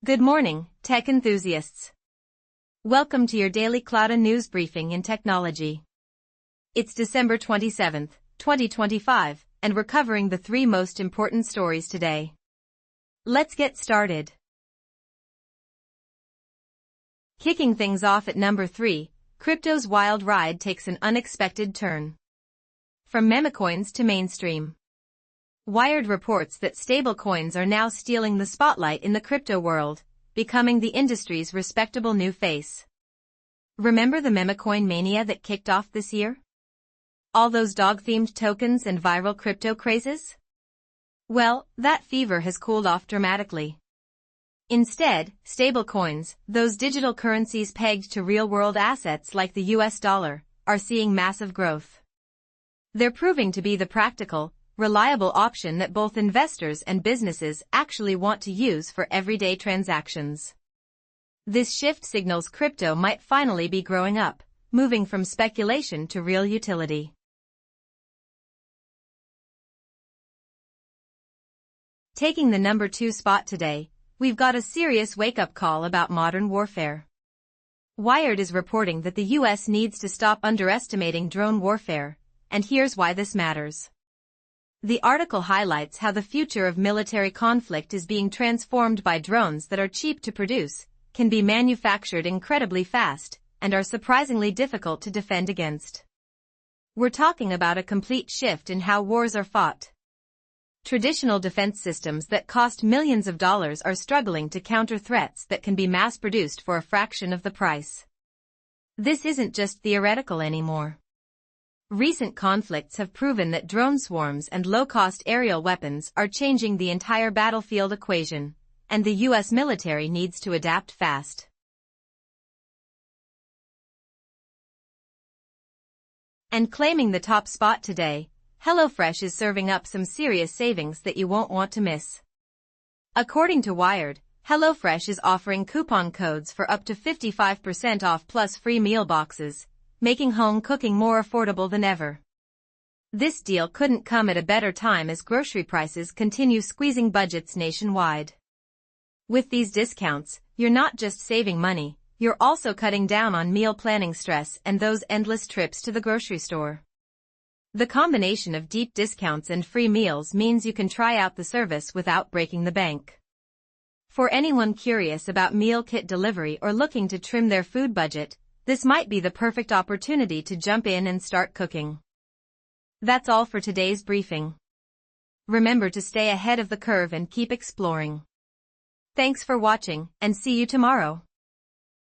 Good morning, tech enthusiasts. Welcome to your daily Cloud News briefing in technology. It's December 27th, 2025, and we're covering the three most important stories today. Let's get started. Kicking things off at number 3, crypto's wild ride takes an unexpected turn. From Memecoins to mainstream. Wired reports that stablecoins are now stealing the spotlight in the crypto world, becoming the industry's respectable new face. Remember the Memecoin mania that kicked off this year? All those dog-themed tokens and viral crypto crazes? Well, that fever has cooled off dramatically. Instead, stablecoins, those digital currencies pegged to real-world assets like the US dollar, are seeing massive growth. They're proving to be the practical, reliable option that both investors and businesses actually want to use for everyday transactions. This shift signals crypto might finally be growing up, moving from speculation to real utility. Taking the number 2 spot today, we've got a serious wake-up call about modern warfare. Wired is reporting that the US needs to stop underestimating drone warfare, and here's why this matters. The article highlights how the future of military conflict is being transformed by drones that are cheap to produce, can be manufactured incredibly fast, and are surprisingly difficult to defend against. We're talking about a complete shift in how wars are fought. Traditional defense systems that cost millions of dollars are struggling to counter threats that can be mass-produced for a fraction of the price. This isn't just theoretical anymore. Recent conflicts have proven that drone swarms and low-cost aerial weapons are changing the entire battlefield equation, and the US military needs to adapt fast. And claiming the top spot today, HelloFresh is serving up some serious savings that you won't want to miss. According to Wired, HelloFresh is offering coupon codes for up to 55% off plus free meal boxes, making home cooking more affordable than ever. This deal couldn't come at a better time as grocery prices continue squeezing budgets nationwide. With these discounts, you're not just saving money, you're also cutting down on meal planning stress and those endless trips to the grocery store. The combination of deep discounts and free meals means you can try out the service without breaking the bank. For anyone curious about meal kit delivery or looking to trim their food budget, this might be the perfect opportunity to jump in and start cooking. That's all for today's briefing. Remember to stay ahead of the curve and keep exploring. Thanks for watching, and see you tomorrow.